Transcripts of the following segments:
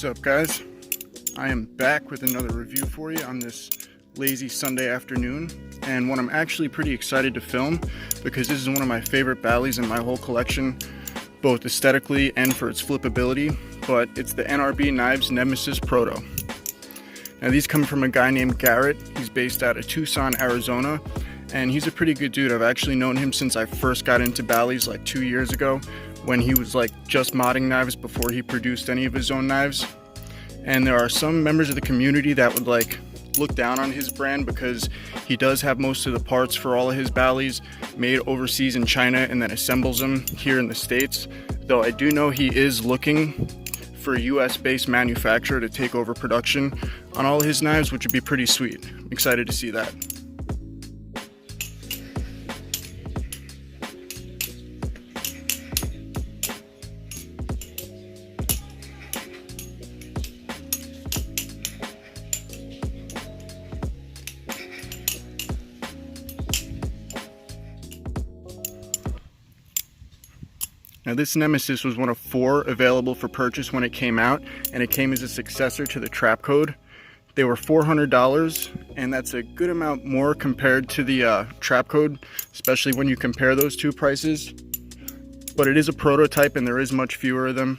What's up, guys? I am back with another review for you on this lazy Sunday afternoon, and one I'm actually pretty excited to film because this is one of my favorite Balis in my whole collection, both aesthetically and for its flippability, but it's the NRB Knives Nemesis Proto. Now these come from a guy named Garrett. He's based out of Tucson, Arizona, and he's a pretty good dude. I've actually known him since I first got into Balis like 2 years ago, when he was like just modding knives before he produced any of his own knives. And there are some members of the community that would like look down on his brand because he does have most of the parts for all of his Balis made overseas in China and then assembles them here in the States. Though I do know he is looking for a US based manufacturer to take over production on all of his knives, which would be pretty sweet. I'm excited to see that. Now this Nemesis was one of 4 available for purchase when it came out, and it came as a successor to the Trap Code. They were $400, and that's a good amount more compared to the Trap Code, especially when you compare those two prices. But it is a prototype and there is much fewer of them.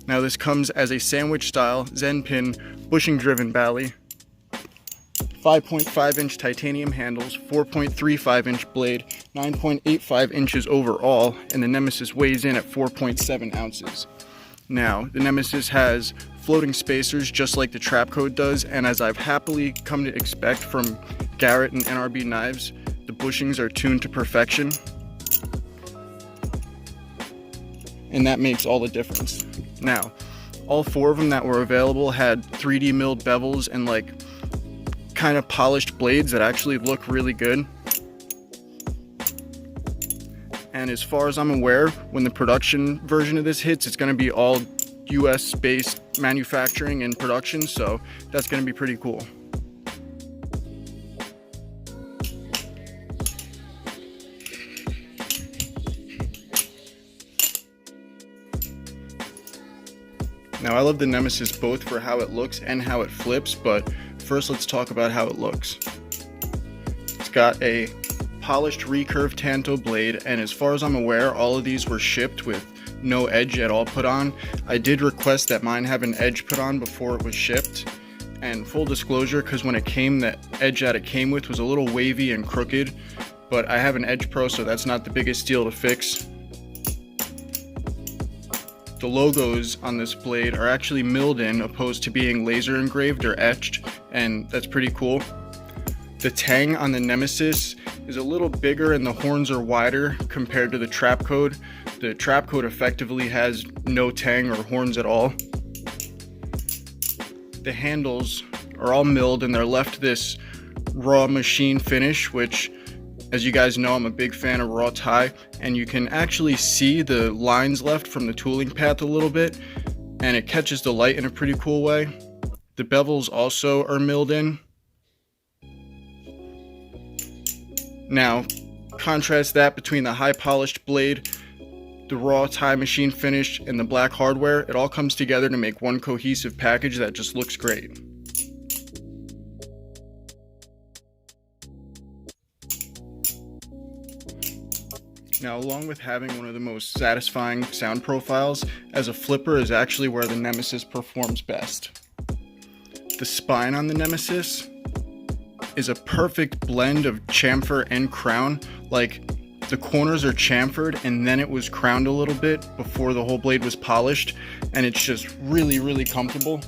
Now this comes as a sandwich style Zen pin bushing driven Bali. 5.5 inch titanium handles, 4.35 inch blade, 9.85 inches overall, and the Nemesis weighs in at 4.7 ounces. Now, the Nemesis has floating spacers just like the Trap Code does, and as I've happily come to expect from Garrett and NRB knives, the bushings are tuned to perfection. And that makes all the difference. Now, all 4 of them that were available had 3D milled bevels and like kind of polished blades that actually look really good. And as far as I'm aware, when the production version of this hits, it's going to be all US based manufacturing and production, so that's going to be pretty cool. Now I love the Nemesis both for how it looks and how it flips, but first let's talk about how it looks. It's got a polished recurve tanto blade, and as far as I'm aware, all of these were shipped with no edge at all put on. I did request that mine have an edge put on before it was shipped, and full disclosure, because when it came, the edge that it came with was a little wavy and crooked, but I have an Edge Pro, so that's not the biggest deal to fix. The logos on this blade are actually milled in opposed to being laser engraved or etched, and that's pretty cool. The tang on the Nemesis is a little bigger and the horns are wider compared to the Trap Code. The Trap Code effectively has no tang or horns at all. The handles are all milled and they're left this raw machine finish, which, as you guys know, I'm a big fan of raw tie, and you can actually see the lines left from the tooling path a little bit, and it catches the light in a pretty cool way. The bevels also are milled in. Now, contrast that between the high polished blade, the raw tie machine finish, and the black hardware. It all comes together to make one cohesive package that just looks great. Now, along with having one of the most satisfying sound profiles, as a flipper is actually where the Nemesis performs best. The spine on the Nemesis is a perfect blend of chamfer and crown. Like, the corners are chamfered and then it was crowned a little bit before the whole blade was polished, and it's just really, really comfortable.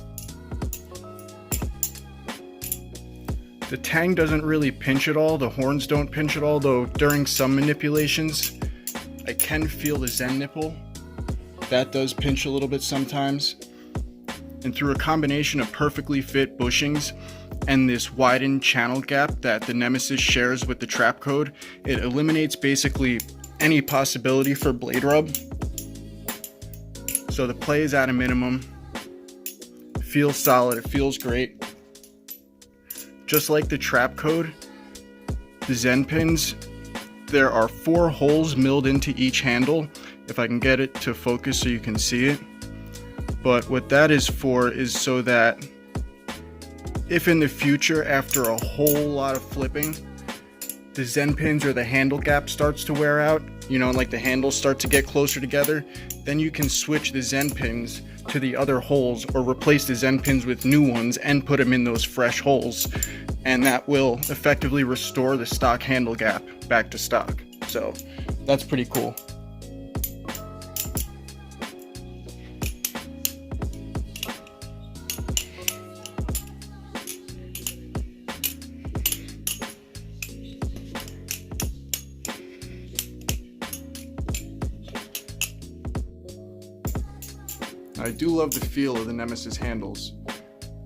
The tang doesn't really pinch at all, the horns don't pinch at all, though during some manipulations I can feel the Zen nipple. That does pinch a little bit sometimes. And through a combination of perfectly fit bushings and this widened channel gap that the Nemesis shares with the Trap Code, it eliminates basically any possibility for blade rub. So the play is at a minimum. It feels solid, it feels great. Just like the Trap Code, the Zen pins, there are 4 holes milled into each handle. If I can get it to focus so you can see it. But what that is for is so that if in the future, after a whole lot of flipping, the Zen pins or the handle gap starts to wear out, you know, like the handles start to get closer together, then you can switch the Zen pins to the other holes or replace the Zen pins with new ones and put them in those fresh holes. And that will effectively restore the stock handle gap back to stock. So that's pretty cool. I do love the feel of the Nemesis handles.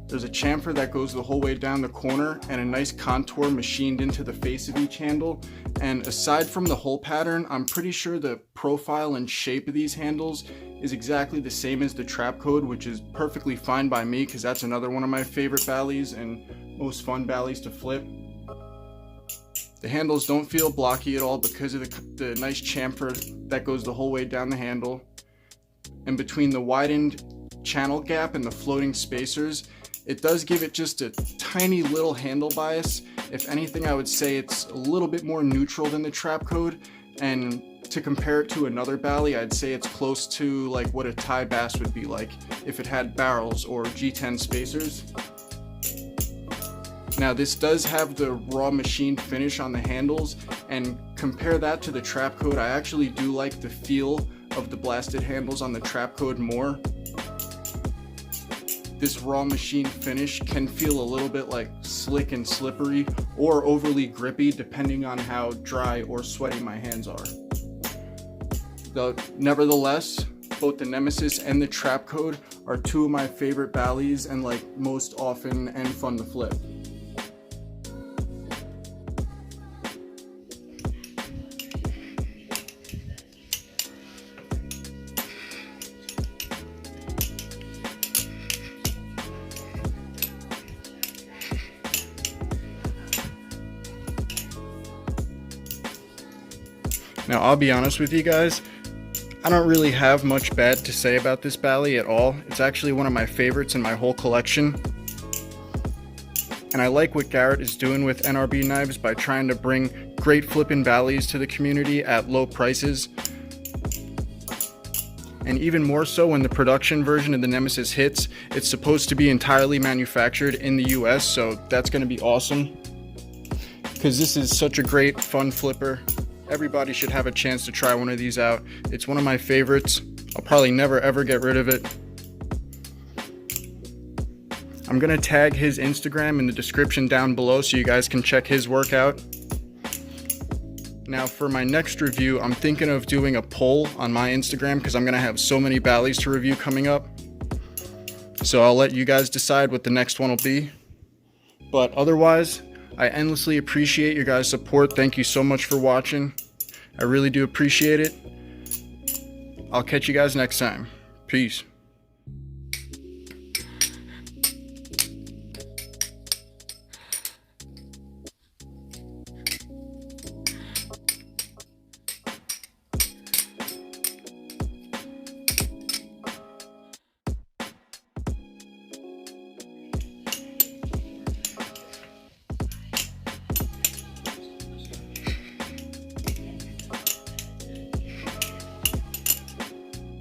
There's a chamfer that goes the whole way down the corner and a nice contour machined into the face of each handle. And aside from the hole pattern, I'm pretty sure the profile and shape of these handles is exactly the same as the trap code, which is perfectly fine by me because that's another one of my favorite Balis and most fun Balis to flip. The handles don't feel blocky at all because of the nice chamfer that goes the whole way down the handle. And between the widened channel gap and the floating spacers, it does give it just a tiny little handle bias. If anything, I would say it's a little bit more neutral than the trap code. And to compare it to another Bali, I'd say it's close to like what a Thai bass would be like if it had barrels or G10 spacers. Now this does have the raw machined finish on the handles, and compare that to the trap code, I actually do like the feel of the blasted handles on the trap code more. This raw machine finish can feel a little bit like slick and slippery or overly grippy depending on how dry or sweaty my hands are. Nevertheless, both the Nemesis and the trap code are two of my favorite Balis and like most often and fun to flip. Now, I'll be honest with you guys, I don't really have much bad to say about this Bali at all. It's actually one of my favorites in my whole collection. And I like what Garrett is doing with NRB knives by trying to bring great flipping Balis to the community at low prices. And even more so when the production version of the Nemesis hits, it's supposed to be entirely manufactured in the US, so that's going to be awesome. Because this is such a great, fun flipper. Everybody should have a chance to try one of these out. It's one of my favorites. I'll probably never ever get rid of it. I'm gonna tag his Instagram in the description down below so you guys can check his work out. Now for my next review, I'm thinking of doing a poll on my Instagram because I'm gonna have so many Balis to review coming up. So I'll let you guys decide what the next one will be. But otherwise, I endlessly appreciate your guys' support. Thank you so much for watching. I really do appreciate it. I'll catch you guys next time. Peace.